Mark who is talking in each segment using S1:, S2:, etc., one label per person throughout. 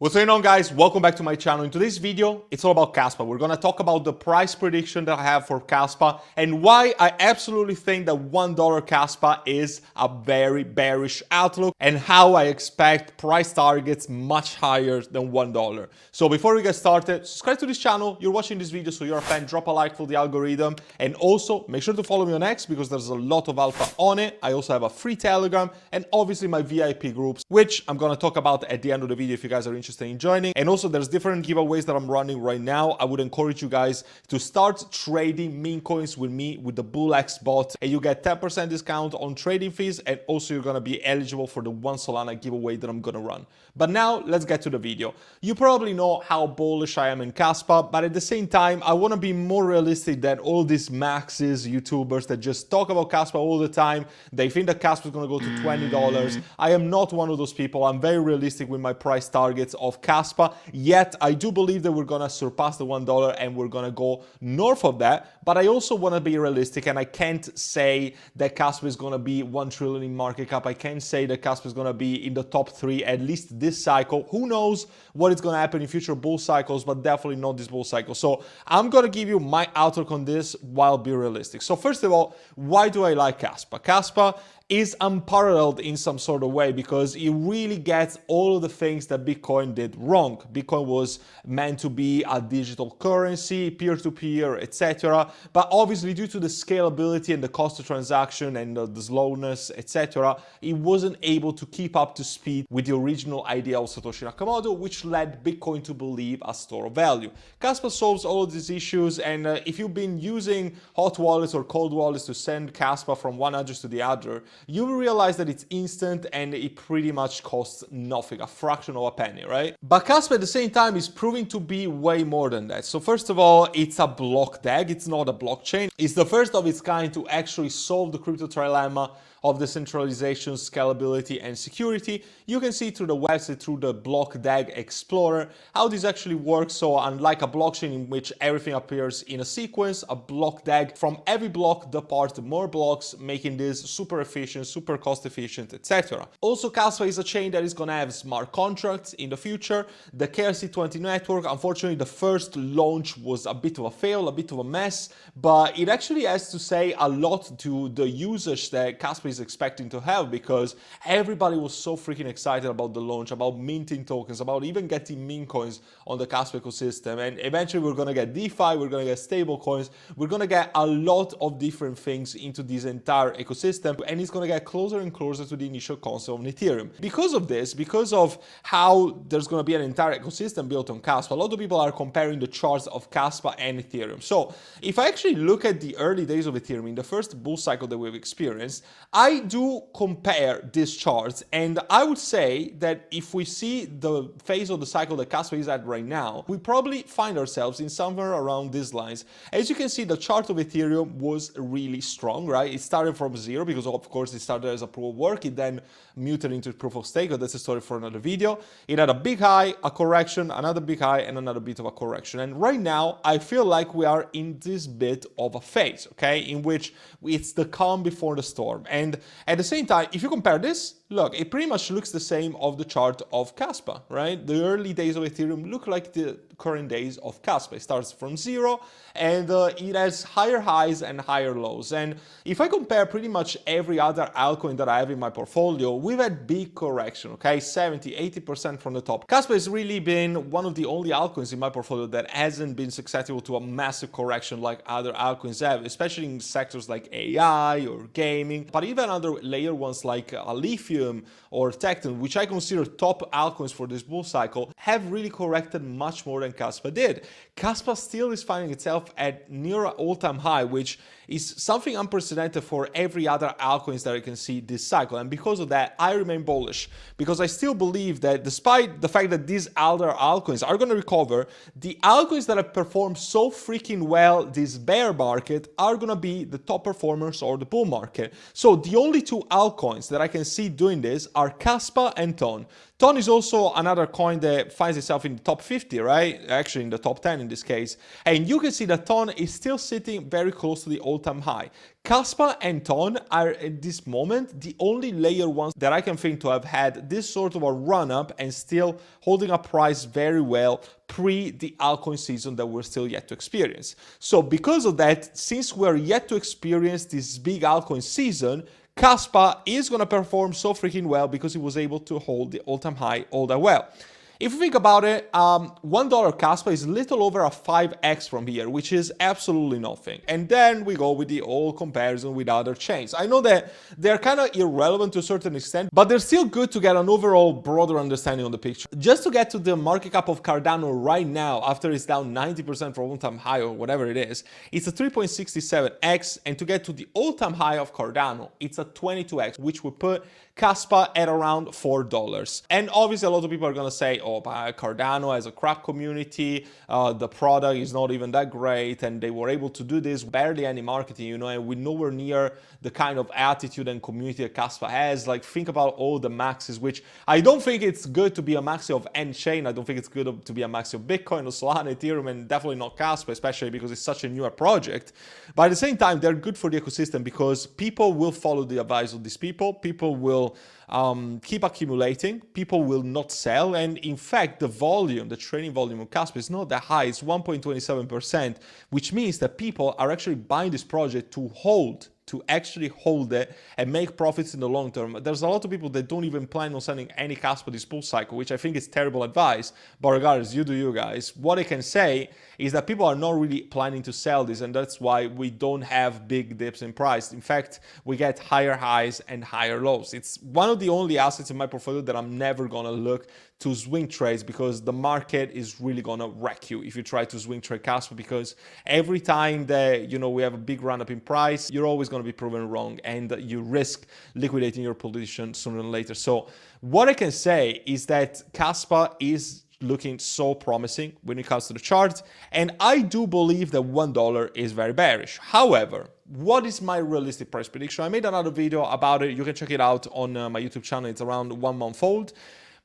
S1: What's going on, guys? Welcome back to my channel. In today's video, it's all about Kaspa. We're going to talk about the price prediction that I have for Kaspa and why I absolutely think that $1 Kaspa is a very bearish outlook and how I expect price targets much higher than $1. So before we get started, subscribe to this channel. You're watching this video, so you're a fan, drop a like for the algorithm. And also make sure to follow me on X because there's a lot of alpha on it. I also have a free Telegram and obviously my VIP groups, which I'm going to talk about at the end of the video if you guys are interested in joining. And also there's different giveaways that I'm running right now. I would encourage you guys to start trading meme coins with me with the BullX bot, and you get 10% discount on trading fees, and also you're going to be eligible for the 1 Solana giveaway that I'm going to run. But now let's get to the video. You probably know how bullish I am in Kaspa, but at the same time I want to be more realistic than all these maxis YouTubers that just talk about Kaspa all the time. They think that Kaspa is going to go to $20. I am not one of those people. I'm very realistic with my price targets of Kaspa, yet I do believe that we're gonna surpass the $1 and we're gonna go north of that. But I also want to be realistic, and I can't say that Kaspa is gonna be 1 trillion in market cap. I can't say that Kaspa is gonna be in the top 3 at least this cycle. Who knows what is gonna happen in future bull cycles, but definitely not this bull cycle. So I'm gonna give you my outlook on this while being realistic. So first of all, why do I like Kaspa? Kaspa is unparalleled in some sort of way because it really gets all of the things that Bitcoin did wrong. Bitcoin was meant to be a digital currency, peer-to-peer, etc. But obviously due to the scalability and the cost of transaction and the slowness, etc., it wasn't able to keep up to speed with the original idea of Satoshi Nakamoto, which led Bitcoin to believe a store of value. Kaspa solves all of these issues, and if you've been using hot wallets or cold wallets to send Kaspa from one address to the other, you will realize that it's instant and it pretty much costs nothing, a fraction of a penny, right? But Kaspa at the same time is proving to be way more than that. So first of all, it's a block tag, it's not a blockchain. It's the first of its kind to actually solve the crypto trilemma of decentralization, scalability, and security. You can see through the website, through the block DAG Explorer, how this actually works. So unlike a blockchain in which everything appears in a sequence, a block DAG, from every block depart more blocks, making this super efficient, super cost efficient, etc. Also, Kaspa is a chain that is gonna have smart contracts in the future. The KRC20 network, unfortunately, the first launch was a bit of a fail, a bit of a mess, but it actually has to say a lot to the usage that Kaspa is expecting to have, because everybody was so freaking excited about the launch, about minting tokens, about even getting meme coins on the Kaspa ecosystem. And eventually we're going to get DeFi, we're going to get stable coins, we're going to get a lot of different things into this entire ecosystem, and it's going to get closer and closer to the initial concept of Ethereum. Because of this, because of how there's going to be an entire ecosystem built on Kaspa, a lot of people are comparing the charts of Kaspa and Ethereum. So if I actually look at the early days of Ethereum, in the first bull cycle that we've experienced, I do compare these charts, and I would say that if we see the phase of the cycle that Kaspa is at right now, we probably find ourselves in somewhere around these lines. As you can see, the chart of Ethereum was really strong, right? It started from 0 because of course it started as a proof of work, it then muted into proof of stake, but that's a story for another video. It had a big high, a correction, another big high, and another bit of a correction. And right now, I feel like we are in this bit of a phase, okay, in which it's the calm before the storm. And at the same time, if you compare this, look, it pretty much looks the same of the chart of Kaspa, right? The early days of Ethereum look like the current days of Kaspa. It starts from 0 and it has higher highs and higher lows. And if I compare pretty much every other altcoin that I have in my portfolio, we've had big correction, okay? 70, 80% from the top. Kaspa has really been one of the only altcoins in my portfolio that hasn't been susceptible to a massive correction like other altcoins have, especially in sectors like AI or gaming, but even other layer ones like Lithium or Tecton, which I consider top altcoins for this bull cycle, have really corrected much more than Kaspa did. Kaspa still is finding itself at near an all-time high, which is something unprecedented for every other altcoins that I can see this cycle. And because of that, I remain bullish, because I still believe that despite the fact that these other altcoins are going to recover, the altcoins that have performed so freaking well this bear market are going to be the top performers or the bull market. So the only two altcoins that I can see doing doing this are Kaspa and Ton. Ton is also another coin that finds itself in the top 50, right? Actually in the top 10 in this case. And you can see that Ton is still sitting very close to the all-time high. Kaspa and Ton are at this moment the only layer ones that I can think to have had this sort of a run-up and still holding a price very well pre the altcoin season that we're still yet to experience. So because of that, since we're yet to experience this big altcoin season, Kaspa is going to perform so freaking well because it was able to hold the all-time high all that well. If you think about it, $1 Kaspa is a little over a 5x from here, which is absolutely nothing. And then we go with the old comparison with other chains. I know that they're kind of irrelevant to a certain extent, but they're still good to get an overall broader understanding on the picture. Just to get to the market cap of Cardano right now, after it's down 90% from all-time high or whatever it is, it's a 3.67x. And to get to the all-time high of Cardano, it's a 22x, which would put Kaspa at around $4. And obviously a lot of people are going to say, oh, but Cardano has a crap community, the product is not even that great, and they were able to do this, barely any marketing, you know, and we're nowhere near the kind of attitude and community that Kaspa has. Like, think about all the maxis, which I don't think it's good to be a maxi of any chain. I don't think it's good to be a maxi of Bitcoin or Solana, Ethereum, and definitely not Kaspa, especially because it's such a newer project. But at the same time, they're good for the ecosystem because people will follow the advice of these people. People will keep accumulating, people will not sell, and in fact the volume, the trading volume of Kaspa is not that high. It's 1.27%, which means that people are actually buying this project to actually hold it and make profits in the long term. There's a lot of people that don't even plan on selling any Kaspa this bull cycle, which I think is terrible advice, but regardless, you do you guys. What I can say is that people are not really planning to sell this, and that's why we don't have big dips in price. In fact, we get higher highs and higher lows. It's one of the only assets in my portfolio that I'm never gonna look to swing trades, because the market is really gonna wreck you if you try to swing trade Kaspa, because every time that, you know, we have a big run up in price, you're always gonna be proven wrong and you risk liquidating your position sooner than later. So what I can say is that Kaspa is looking so promising when it comes to the chart, and I do believe that $1 is very bearish. However, what is my realistic price prediction? I made another video about it. You can check it out on my YouTube channel. It's around 1 month old.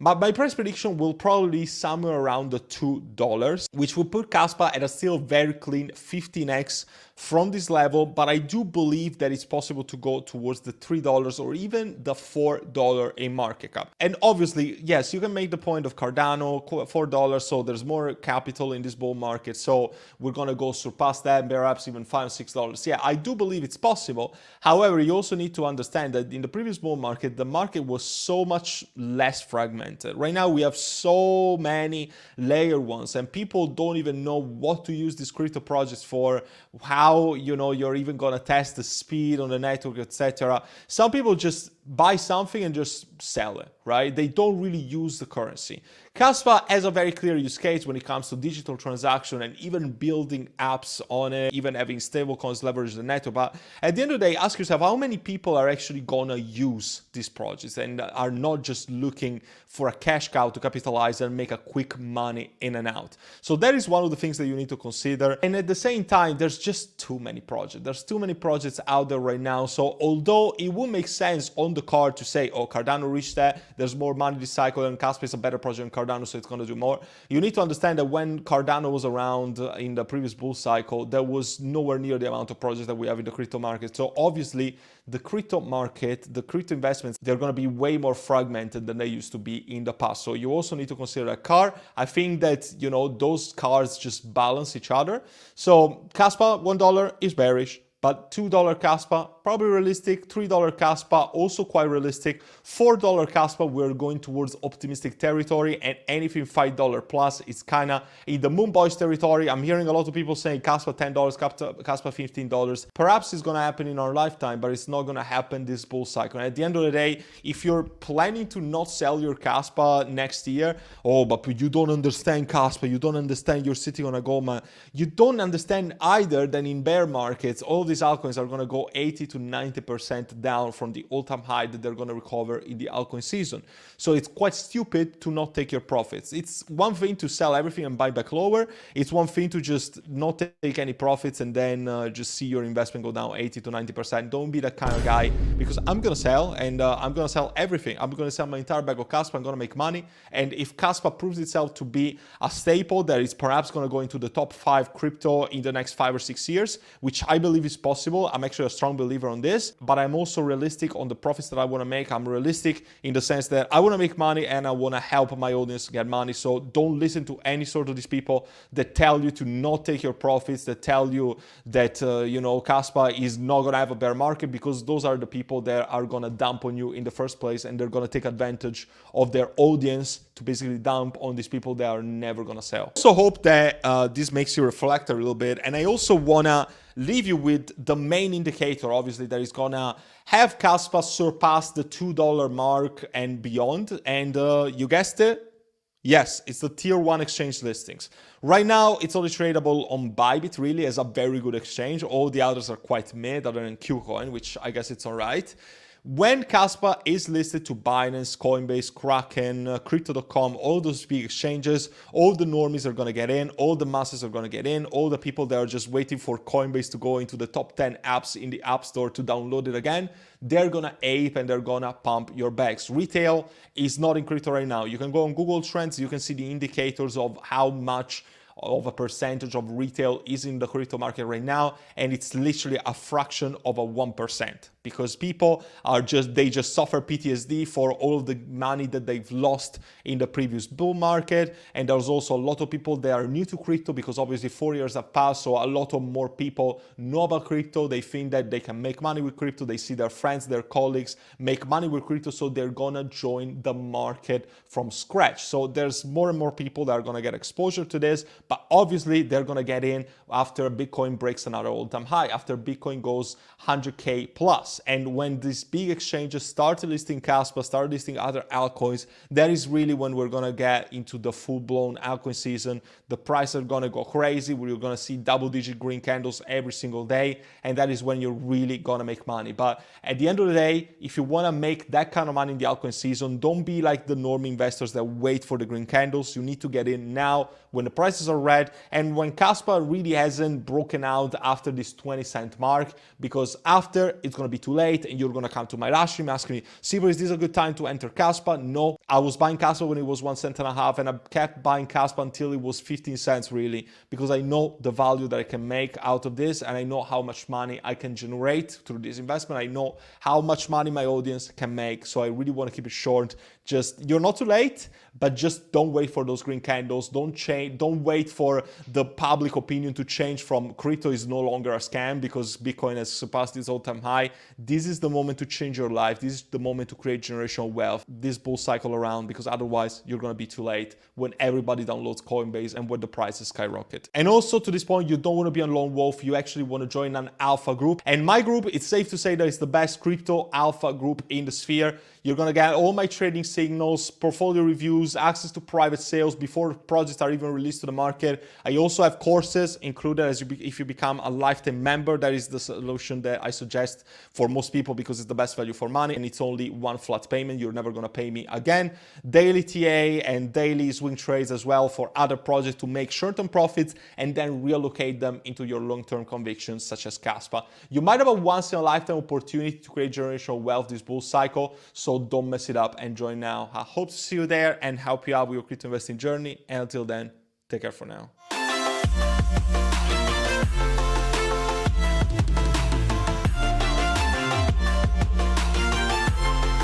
S1: My price prediction will probably be somewhere around the $2, which will put Kaspa at a still very clean 15x from this level, but I do believe that it's possible to go towards the $3 or even the $4 in market cap. And obviously, yes, you can make the point of Cardano, $4, so there's more capital in this bull market, so we're gonna go surpass that, perhaps even $5 or $6. Yeah, I do believe it's possible. However, you also need to understand that in the previous bull market, the market was so much less fragmented. Right now, we have so many layer ones, and people don't even know what to use these crypto projects for, how, you know, you're even gonna test the speed on the network, etc. Some people just buy something and just sell it, right? They don't really use the currency. Kaspa has a very clear use case when it comes to digital transaction and even building apps on it, even having stablecoins leverage the network. But at the end of the day, ask yourself how many people are actually gonna use these projects and are not just looking for a cash cow to capitalize and make a quick money in and out. So that is one of the things that you need to consider. And at the same time, there's just too many projects. There's too many projects out there right now. So although it would make sense on the card to say, oh, Cardano reached that, there's more money this cycle, and Kaspa is a better project than Cardano, so it's going to do more. You need to understand that when Cardano was around in the previous bull cycle, there was nowhere near the amount of projects that we have in the crypto market. So obviously, the crypto market, the crypto investments, they're going to be way more fragmented than they used to be in the past. So you also need to consider a car. I think that, you know, those cars just balance each other. So Kaspa, $1 is bearish, but $2 Kaspa, probably realistic. $3 Kaspa, also quite realistic. $4 Kaspa, we're going towards optimistic territory, and anything $5 plus, it's kind of in the moon boys territory. I'm hearing a lot of people saying Kaspa $10, Kaspa $15. Perhaps it's going to happen in our lifetime, but it's not going to happen this bull cycle. And at the end of the day, if you're planning to not sell your Kaspa next year, oh, but you don't understand Kaspa, you don't understand, you're sitting on a gold mine. You don't understand either that in bear markets, all of these these altcoins are going to go 80 to 90% down from the all-time high that they're going to recover in the altcoin season. So it's quite stupid to not take your profits. It's one thing to sell everything and buy back lower. It's one thing to just not take any profits and then just see your investment go down 80 to 90%. Don't be that kind of guy, because I'm going to sell, and I'm going to sell everything. I'm going to sell my entire bag of Kaspa. I'm going to make money. And if Kaspa proves itself to be a staple that is perhaps going to go into the top 5 crypto in the next 5 or 6 years, which I believe is possible. I'm actually a strong believer on this, but I'm also realistic on the profits that I want to make. I'm realistic in the sense that I want to make money and I want to help my audience get money. So don't listen to any sort of these people that tell you to not take your profits, that tell you that, Kaspa is not going to have a bear market, because those are the people that are going to dump on you in the first place, and they're going to take advantage of their audience to basically dump on these people that are never going to sell. So hope that this makes you reflect a little bit. And I also want to leave you with the main indicator, obviously, that is going to have Kaspa surpass the $2 mark and beyond. And you guessed it. Yes, it's the tier 1 exchange listings. Right now, it's only tradable on Bybit, really, as a very good exchange. All the others are quite mid, other than Qcoin, which I guess it's all right. When Kaspa is listed to Binance, Coinbase, Kraken, Crypto.com, all those big exchanges, all the normies are going to get in, all the masses are going to get in, all the people that are just waiting for Coinbase to go into the top 10 apps in the App Store to download it again, they're going to ape and they're going to pump your bags. Retail is not in crypto right now. You can go on Google Trends, you can see the indicators of how much of a percentage of retail is in the crypto market right now, and it's literally a fraction of a 1%, because people are they just suffer PTSD for all of the money that they've lost in the previous bull market. And there's also a lot of people that are new to crypto, because obviously 4 years have passed, so a lot of more people know about crypto. They think that they can make money with crypto. They see their friends, their colleagues make money with crypto, so they're gonna join the market from scratch. So there's more and more people that are gonna get exposure to this, but obviously they're gonna get in after Bitcoin breaks another all-time high, after Bitcoin goes 100K plus. And when these big exchanges start listing Kaspa, start listing other altcoins, that is really when we're gonna get into the full-blown altcoin season. The prices are gonna go crazy. We're gonna see double-digit green candles every single day, and that is when you're really gonna make money. But at the end of the day, if you wanna make that kind of money in the altcoin season, don't be like the normal investors that wait for the green candles. You need to get in now when the prices are red, and when Kaspa really hasn't broken out after this 20-cent mark, because after it's gonna be too late, and you're gonna come to my live stream asking me, Silver, is this a good time to enter Kaspa? No, I was buying Kaspa when it was 1.5 cents, and I kept buying Kaspa until it was 15 cents really, because I know the value that I can make out of this, and I know how much money I can generate through this investment. I know how much money my audience can make, so I really want to keep it short. Just, you're not too late, but just don't wait for those green candles. Don't wait for the public opinion to change from crypto is no longer a scam because Bitcoin has surpassed its all-time high. This is the moment to change your life. This is the moment to create generational wealth, this bull cycle around, because otherwise you're going to be too late when everybody downloads Coinbase and when the prices skyrocket. And also, to this point, you don't want to be a lone wolf. You actually want to join an alpha group. And my group, it's safe to say that it's the best crypto alpha group in the sphere. You're going to get all my trading signals, portfolio reviews, access to private sales before projects are even released to the market. I also have courses included if you become a lifetime member. That is the solution that I suggest for most people, because it's the best value for money and it's only one flat payment. You're never going to pay me again. Daily TA and daily swing trades as well for other projects to make short-term profits and then reallocate them into your long-term convictions, such as Kaspa. You might have a once-in-a-lifetime opportunity to create generational wealth this bull cycle, so don't mess it up and join now. I hope to see you there and help you out with your crypto investing journey. And until then, take care for now.